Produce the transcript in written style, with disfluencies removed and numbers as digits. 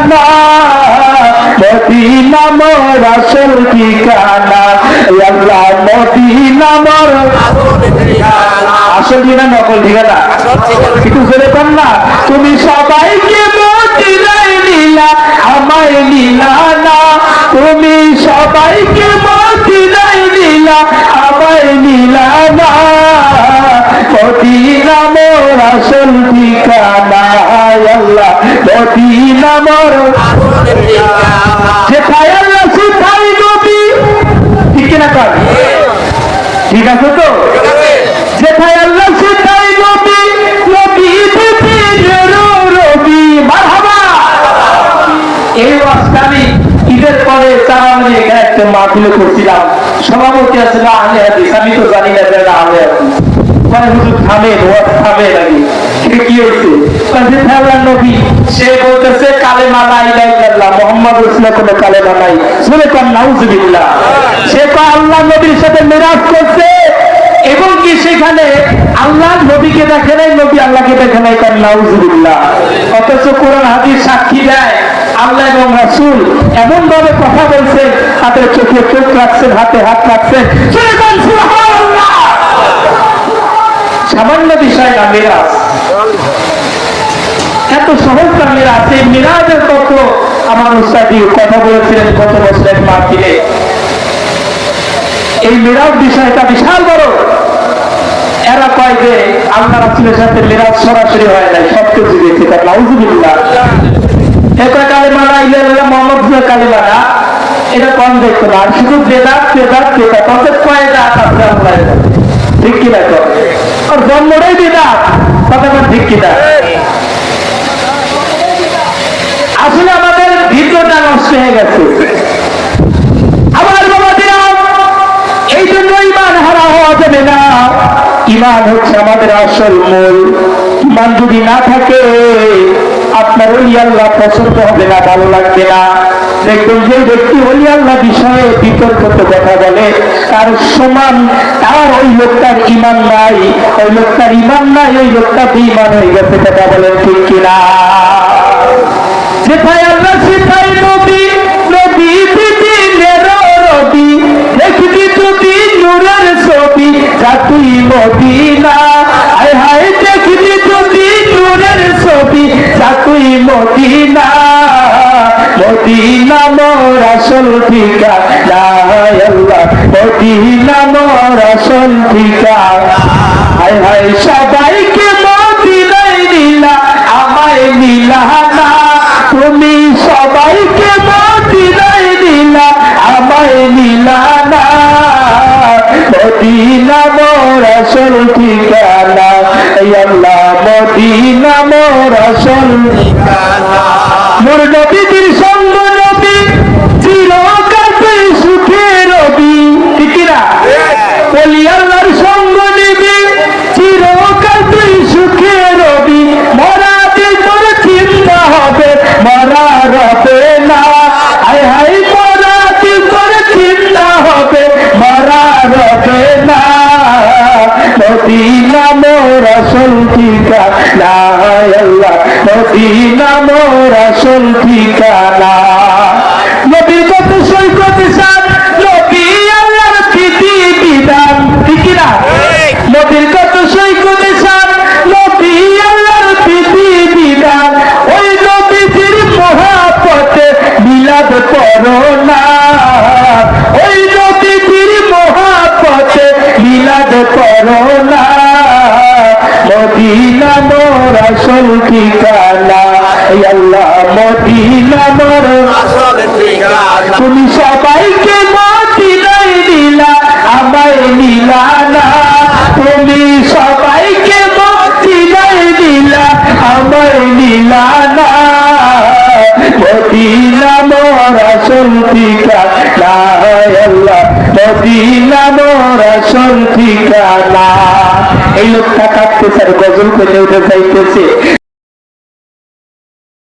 ঠিকানা, মদিনা মোর আসল ঠিকানা, আল্লাহ মদিনা মোর আসল ঠিকানা, নকল ঠিকানা একটু জোরে পান না। তুমি সবাইকে মদিনায় নিলা, আমায় নিলা না। তুমি সবাইকে মদিনায় নিলা, আমায় নিলা না। মদিনা মোর আসল ঠিকানা, আল্লাহ মদিনা মোর যেথায় আল্লাহ সেথায় নবী। ঠিক কিনা কর? ঠিক আছে তো? যেথায় আল্লাহ সেথায় নবী, নবী রবি মারহাবা। এই ওয়াজটা আমি ঈদের পরে চারামণি এখানে একটা মাহফিলে করছিলাম। সভাপতি আছে না আহলে হাদিস, আমি তো জানি না যে আহলে হাদিস। মানে হুজুর থামেন, ওয়াজ থামে নাকি? কি হয়েছে? আল্লাহ নবী সে বলতেছে কালেমা লা ইলাহা ইল্লাল্লাহ মুহাম্মদ রাসূলুল্লাহ, কোনো কালেমা নাই। শুনে কোন নাউজুবিল্লাহ। সে তো আল্লাহ নবীর সাথে মিরাজ করছে এবং কি সেখানে আল্লাহ নবীকে দেখে নাই, নবী আল্লাহকে দেখে নাই। কোন নাউজুবিল্লাহ। অথচ কোরআন হাদিস সাক্ষী দেয় আল্লাহ এবং রাসূল এমন ভাবে কথা বলছেন, হাতে চোখে চোখ রাখছেন, হাতে হাত রাখছেন। শুনে কোন সুবহানাল্লাহ। সামান্য বিষয় না মিরাজ, এত সহজ না মিরাজ। এই মিরাজের তথ্য আমার উস্তাদি কথা বলেছিলেন গত বছরের মাহফিলে। এই মিরাজ বিষয়টা বিশাল বড়। এরা কয় যে আল্লাহ রাসূলের সাথে মিরাজ সরাসরি হয় নাই, সত্য যুগে। তার নাউজুবিল্লাহ। এটা কালেমা লা ইলাহা ইল্লাল্লাহ মুহাম্মদ রাসূলুল্লাহ কালেমা না, এটা কম দেখতো না। আর শুধু বেদাত বেদাত বেদাত, অর্থাৎ কয়টা আছে আল্লাহ। ঠিক কিনা তো? আর জন্মটাই বেদাত, কথা ঠিক কিনা? আসলে আমাদের ভিতরটা নষ্ট হয়ে গেছে। আমার বাবাদিরা, এই জন্য ঈমান হারা হওয়া যাবে না। ঈমান হচ্ছে আমাদের আসল মূল। ঈমান যদি না থাকে আপনার ওলি আল্লাহ পছন্দ হবে না, ভালো লাগবে না। দেখবেন যে ব্যক্তি ওলি আল্লাহ বিষয়ে বিতর্কিত কথা বলে, তার সমান তার ওই লোকটার ঈমান নাই, ওই লোকটার ঈমান নাই, ওই লোকটা বেঈমান হয়ে গেছে। কথা বলেন ঠিক কিনা? যেথায় আল্লাহ সেথায় নবী, নবী দিনের রবি। দেখবি যদি নূরের ছবি, যা তুই মদিনা। হায় হায় দেখবি যদি নূরের ছবি, যা তুই মদিনা। মদিনা মোর আসল ঠিকানা, আল্লাহ মদিনা মোর আসল ঠিকানা। হায় হায় সবাইকে মদিনায় নিলা, আমায় নিলা না। তুমি সবাইকে মদিনায় নিলা, আমায় নিলা না। মদিনা মোর আসল ঠিকানা, আল্লাহ মদিনা মোর আসল ঠিকানা। মোর নবীর সঙ্গ নবী, চিরকাল তুই সুখে রবি। ঠিক না? ওলি আল্লাহর সঙ্গ নিবি, চিরকাল তুই সুখে রবি। মরা দিন তোর চিন্তা হবে, মরা রবে না। হায় হায় মরা দিন তোর চিন্তা হবে, মরা রবে না। মদিনা মোর আসল ঠিকানা, আল্লাহ মদিনা মোর আসল ঠিকানা। নবীর কত সৈকত সাথ, নবী আল্লাহর প্রীতি বিধান। ঠিক না? নবীর কত সৈকত সাথ, নবী আল্লাহর প্রীতি বিধান। ওই নবীর মহাপথে মিলাদ করো না, ওই নবীর মহাপথে মিলাদ করো না। মদিনা মোর আসল ঠিকানা, আল্লাহ মদিনা মোর আসল ঠিকানা। তুমি সবাইকে মদিনায় নিলা, আমায় নিলা না। তুমি সবাইকে মদিনায় নিলা, আমায় নিলা না। মদিনা মোর আসল ঠিকানা, আল্লাহ মদিনা মোর আসল ঠিকানা। এই লোকটা কাঁদতেছে আর গজল করে উঠে যাইতেছে।